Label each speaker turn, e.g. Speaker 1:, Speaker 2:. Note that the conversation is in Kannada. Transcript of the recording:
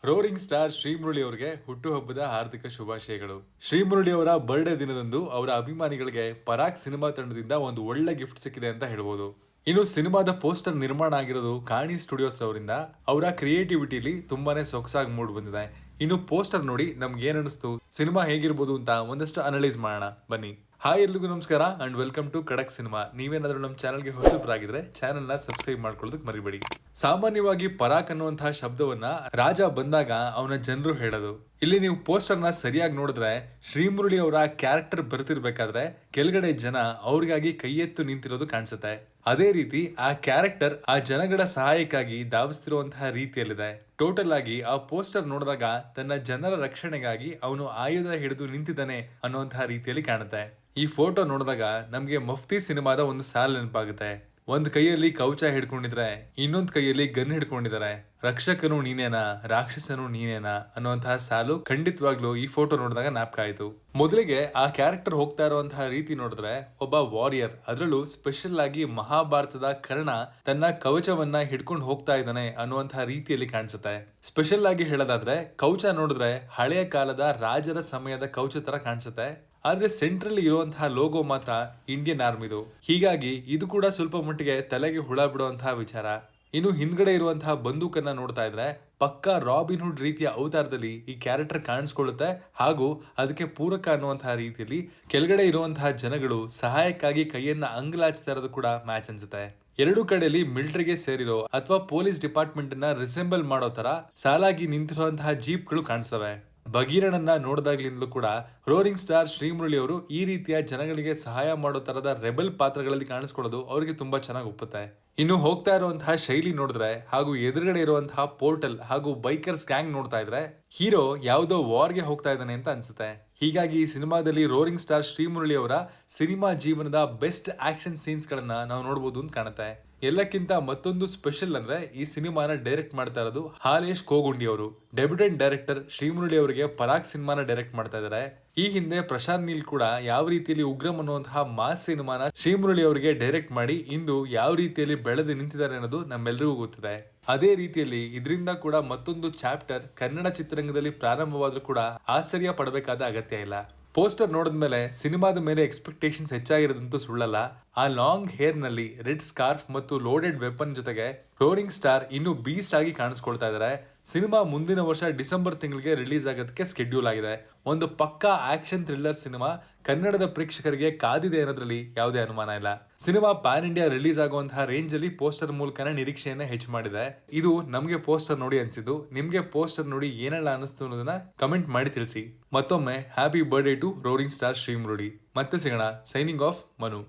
Speaker 1: ರೋರಿಂಗ್ ಸ್ಟಾರ್ ಶ್ರೀಮುರಳಿ ಅವರಿಗೆ ಹುಟ್ಟುಹಬ್ಬದ ಹಾರ್ದಿಕ ಶುಭಾಶಯಗಳು. ಶ್ರೀಮುರಳಿ ಅವರ ಬರ್ಡೇ ದಿನದಂದು ಅವರ ಅಭಿಮಾನಿಗಳಿಗೆ ಪರಾಗ್ ಸಿನಿಮಾ ತಂಡದಿಂದ ಒಂದು ಒಳ್ಳೆ ಗಿಫ್ಟ್ ಸಿಕ್ಕಿದೆ ಅಂತ ಹೇಳ್ಬೋದು. ಇನ್ನು ಸಿನಿಮಾದ ಪೋಸ್ಟರ್ ನಿರ್ಮಾಣ ಆಗಿರೋದು ಕಾಣಿ ಸ್ಟುಡಿಯೋಸ್ ಅವರಿಂದ. ಅವರ ಕ್ರಿಯೇಟಿವಿಟಿಲಿ ತುಂಬಾನೇ ಸೊಗಸಾಗಿ ಮೂಡ್ ಬಂದಿದೆ. ಇನ್ನು ಪೋಸ್ಟರ್ ನೋಡಿ ನಮ್ಗೆ ಏನ್ ಅನಿಸ್ತು, ಸಿನಿಮಾ ಹೇಗಿರ್ಬೋದು ಅಂತ ಒಂದಷ್ಟು ಅನಲೈಸ್ ಮಾಡೋಣ ಬನ್ನಿ. ಹಾಯ್, ಎಲ್ರಿಗೂ ನಮಸ್ಕಾರ ಅಂಡ್ ವೆಲ್ಕಮ್ ಟು ಖಡಕ್ ಸಿನಿಮಾ. ನೀವೇನಾದ್ರೂ ನಮ್ಮ ಚಾನಲ್ಗೆ ಹೊಸಬರಾಗಿದ್ರೆ ಚಾನೆಲ್ ನ ಸಬ್ಸ್ಕ್ರೈಬ್ ಮಾಡ್ಕೊಳ್ಳೋದಕ್ಕೆ ಮರಿಬೇಡಿ. ಸಾಮಾನ್ಯವಾಗಿ ಪರಾಕ್ ಅನ್ನುವಂತಹ ಶಬ್ದವನ್ನ ರಾಜ ಬಂದಾಗ ಅವನ ಜನರು ಹೇಳೋದು. ಇಲ್ಲಿ ನೀವು ಪೋಸ್ಟರ್ ನ ಸರಿಯಾಗಿ ನೋಡಿದ್ರೆ ಶ್ರೀಮುರಳಿ ಅವರ ಕ್ಯಾರೆಕ್ಟರ್ ಬರ್ತಿರ್ಬೇಕಾದ್ರೆ ಕೆಳಗಡೆ ಜನ ಅವ್ರಿಗಾಗಿ ಕೈ ಎತ್ತು ನಿಂತಿರೋದು ಕಾಣಿಸುತ್ತೆ. ಅದೇ ರೀತಿ ಆ ಕ್ಯಾರೆಕ್ಟರ್ ಆ ಜನಗಳ ಸಹಾಯಕ್ಕಾಗಿ ಧಾವಿಸ್ತಿರುವಂತಹ ರೀತಿಯಲ್ಲಿದೆ. ಟೋಟಲ್ ಆಗಿ ಆ ಪೋಸ್ಟರ್ ನೋಡಿದಾಗ ತನ್ನ ಜನರ ರಕ್ಷಣೆಗಾಗಿ ಅವನು ಆಯುಧ ಹಿಡಿದು ನಿಂತಿದ್ದಾನೆ ಅನ್ನುವಂತಹ ರೀತಿಯಲ್ಲಿ ಕಾಣುತ್ತೆ. ಈ ಫೋಟೋ ನೋಡಿದಾಗ ನಮ್ಗೆ ಮಫ್ತಿ ಸಿನಿಮಾದ ಒಂದು ಸಾಲ್ ನೆನಪಾಗುತ್ತೆ. ಒಂದ್ ಕೈಯಲ್ಲಿ ಕವಚ ಹಿಡ್ಕೊಂಡಿದ್ರೆ ಇನ್ನೊಂದ್ ಕೈಯಲ್ಲಿ ಗನ್ ಹಿಡ್ಕೊಂಡಿದ್ದಾರೆ. ರಕ್ಷಕನು ನೀನೇನಾ, ರಾಕ್ಷಸನು ನೀನೇನಾ ಅನ್ನುವಂತಹ ಸಾಲು ಖಂಡಿತವಾಗ್ಲೂ ಈ ಫೋಟೋ ನೋಡಿದಾಗ ಜ್ಞಾಪಕ ಆಯ್ತು. ಮೊದಲಿಗೆ ಆ ಕ್ಯಾರೆಕ್ಟರ್ ಹೋಗ್ತಾ ಇರುವಂತಹ ರೀತಿ ನೋಡಿದ್ರೆ ಒಬ್ಬ ವಾರಿಯರ್, ಅದರಲ್ಲೂ ಸ್ಪೆಷಲ್ ಆಗಿ ಮಹಾಭಾರತದ ಕರ್ಣ ತನ್ನ ಕವಚವನ್ನ ಹಿಡ್ಕೊಂಡು ಹೋಗ್ತಾ ಇದ್ದಾನೆ ಅನ್ನುವಂತಹ ರೀತಿಯಲ್ಲಿ ಕಾಣಿಸುತ್ತೆ. ಸ್ಪೆಷಲ್ ಆಗಿ ಹೇಳೋದಾದ್ರೆ ಕವಚ ನೋಡಿದ್ರೆ ಹಳೆಯ ಕಾಲದ ರಾಜರ ಸಮಯದ ಕವಚ ತರ ಕಾಣಿಸುತ್ತೆ. ಆದ್ರೆ ಸೆಂಟ್ರಲ್ಲಿ ಇರುವಂತಹ ಲೋಗೋ ಮಾತ್ರ ಇಂಡಿಯನ್ ಆರ್ಮಿದು. ಹೀಗಾಗಿ ಇದು ಕೂಡ ಸ್ವಲ್ಪ ಮಟ್ಟಿಗೆ ತಲೆಗೆ ಹುಳ ಬಿಡುವಂತಹ ವಿಚಾರ. ಇನ್ನು ಹಿಂದ್ಗಡೆ ಇರುವಂತಹ ಬಂದೂಕನ್ನ ನೋಡ್ತಾ ಇದ್ರೆ ಪಕ್ಕಾ ರಾಬಿನ್ ಹುಡ್ ರೀತಿಯ ಅವತಾರದಲ್ಲಿ ಈ ಕ್ಯಾರೆಕ್ಟರ್ ಕಾಣಿಸ್ಕೊಳ್ಳುತ್ತೆ. ಹಾಗೂ ಅದಕ್ಕೆ ಪೂರಕ ಅನ್ನುವಂತಹ ರೀತಿಯಲ್ಲಿ ಕೆಳಗಡೆ ಇರುವಂತಹ ಜನಗಳು ಸಹಾಯಕ್ಕಾಗಿ ಕೈಯನ್ನ ಅಂಗಲಾಚ್ತಾ ಇರೋದು ಕೂಡ ಮ್ಯಾಚ್ ಅನ್ಸುತ್ತೆ. ಎರಡು ಕಡೆಯಲ್ಲಿ ಮಿಲಿಟರಿಗೆ ಸೇರಿರೋ ಅಥವಾ ಪೊಲೀಸ್ ಡಿಪಾರ್ಟ್ಮೆಂಟ್ ನ ರಿಸೆಂಬಲ್ ಮಾಡೋ ತರ ಸಾಲಾಗಿ ನಿಂತಿರುವಂತಹ ಜೀಪ್ಗಳು ಕಾಣಿಸ್ತವೆ. ಭಗೀರಣನ್ನ ನೋಡಿದಾಗ್ಲಿಂದಲೂ ಕೂಡ ರೋರಿಂಗ್ ಸ್ಟಾರ್ ಶ್ರೀಮುರಳಿ ಅವರು ಈ ರೀತಿಯ ಜನಗಳಿಗೆ ಸಹಾಯ ಮಾಡೋ ತರದ ರೆಬಲ್ ಪಾತ್ರಗಳಲ್ಲಿ ಕಾಣಿಸ್ಕೊಳ್ಳೋದು ಅವರಿಗೆ ತುಂಬಾ ಚೆನ್ನಾಗಿ ಒಪ್ಪುತ್ತೆ. ಇನ್ನು ಹೋಗ್ತಾ ಇರುವಂತಹ ಶೈಲಿ ನೋಡಿದ್ರೆ ಹಾಗೂ ಎದುರುಗಡೆ ಇರುವಂತಹ ಪೋರ್ಟಲ್ ಹಾಗೂ ಬೈಕರ್ಸ್ ಗ್ಯಾಂಗ್ ನೋಡ್ತಾ ಇದ್ರೆ ಹೀರೋ ಯಾವುದೋ ವಾರ್ಗೆ ಹೋಗ್ತಾ ಇದ್ದಾನೆ ಅಂತ ಅನ್ಸುತ್ತೆ. ಹೀಗಾಗಿ ಈ ಸಿನಿಮಾದಲ್ಲಿ ರೋರಿಂಗ್ ಸ್ಟಾರ್ ಶ್ರೀಮುರಳಿ ಅವರ ಸಿನಿಮಾ ಜೀವನದ ಬೆಸ್ಟ್ ಆಕ್ಷನ್ ಸೀನ್ಸ್ ಗಳನ್ನ ನಾವು ನೋಡಬಹುದು ಅಂತ ಕಾಣುತ್ತೆ. ಎಲ್ಲಕ್ಕಿಂತ ಮತ್ತೊಂದು ಸ್ಪೆಷಲ್ ಅಂದ್ರೆ ಈ ಸಿನಿಮಾನ ಡೈರೆಕ್ಟ್ ಮಾಡ್ತಾ ಇರೋದು ಹಾಲೇಶ್ ಕೋಗುಂಡಿ ಅವರು. ಡೆಬ್ಯೂಟೆಂಟ್ ಡೈರೆಕ್ಟರ್ ಶ್ರೀಮುರಳಿ ಅವರಿಗೆ ಪರಾಗ್ ಸಿನಿಮಾನ ಡೈರೆಕ್ಟ್ ಮಾಡ್ತಾ ಇದ್ದಾರೆ. ಈ ಹಿಂದೆ ಪ್ರಶಾಂತ್ ನೀಲ್ ಕೂಡ ಯಾವ ರೀತಿಯಲ್ಲಿ ಉಗ್ರಂ ಅನ್ನುವಂತಹ ಮಾಸ್ ಸಿನಿಮಾನ ಶ್ರೀಮುರಳಿ ಅವರಿಗೆ ಡೈರೆಕ್ಟ್ ಮಾಡಿ ಇಂದು ಯಾವ ರೀತಿಯಲ್ಲಿ ಬೆಳೆದು ನಿಂತಿದ್ದಾರೆ ಅನ್ನೋದು ನಮ್ಮೆಲ್ಲರಿಗೂ ಗೊತ್ತಿದೆ. ಅದೇ ರೀತಿಯಲ್ಲಿ ಇದರಿಂದ ಕೂಡ ಮತ್ತೊಂದು ಚಾಪ್ಟರ್ ಕನ್ನಡ ಚಿತ್ರರಂಗದಲ್ಲಿ ಪ್ರಾರಂಭವಾದ್ರೂ ಕೂಡ ಆಶ್ಚರ್ಯ ಪಡಬೇಕಾದ ಅಗತ್ಯ ಇಲ್ಲ. ಪೋಸ್ಟರ್ ನೋಡಿದ್ಮೇಲೆ ಸಿನಿಮಾದ ಮೇಲೆ ಎಕ್ಸ್ಪೆಕ್ಟೇಷನ್ಸ್ ಹೆಚ್ಚಾಗಿರೋದಂತೂ ಸುಳ್ಳಲ್ಲ. ಆ ಲಾಂಗ್ ಹೇರ್ ನಲ್ಲಿ ರೆಡ್ ಸ್ಕಾರ್ಫ್ ಮತ್ತು ಲೋಡೆಡ್ ವೆಪನ್ ಜೊತೆಗೆ ರೋರಿಂಗ್ ಸ್ಟಾರ್ ಇನ್ನು ಬೀಸ್ಟ್ ಆಗಿ ಕಾಣಿಸ್ಕೊಳ್ತಾ ಇದ್ದಾರೆ. ಸಿನಿಮಾ ಮುಂದಿನ ವರ್ಷ ಡಿಸೆಂಬರ್ ತಿಂಗಳಿಗೆ ರಿಲೀಸ್ ಆಗೋದಕ್ಕೆ ಸ್ಕೆಡ್ಯೂಲ್ ಆಗಿದೆ. ಒಂದು ಪಕ್ಕಾ ಆಕ್ಷನ್ ಥ್ರಿಲ್ಲರ್ ಸಿನಿಮಾ ಕನ್ನಡದ ಪ್ರೇಕ್ಷಕರಿಗೆ ಕಾದಿದೆ ಅನ್ನೋದ್ರಲ್ಲಿ ಯಾವುದೇ ಅನುಮಾನ ಇಲ್ಲ. ಸಿನಿಮಾ ಪ್ಯಾನ್ ಇಂಡಿಯಾ ರಿಲೀಸ್ ಆಗುವಂತಹ ರೇಂಜ್ ಅಲ್ಲಿ ಪೋಸ್ಟರ್ ಮೂಲಕನೇ ನಿರೀಕ್ಷೆಯನ್ನ ಹೆಚ್ಚು ಮಾಡಿದೆ. ಇದು ನಮ್ಗೆ ಪೋಸ್ಟರ್ ನೋಡಿ ಅನ್ಸಿದ್ದು. ನಿಮ್ಗೆ ಪೋಸ್ಟರ್ ನೋಡಿ ಏನೆಲ್ಲ ಅನಿಸ್ತು ಅನ್ನೋದನ್ನ ಕಮೆಂಟ್ ಮಾಡಿ ತಿಳಿಸಿ. ಮತ್ತೊಮ್ಮೆ happy birthday to roaring star Srimurali. ಮತ್ತೆ ಸಿಗೋಣ. Signing off, Manu.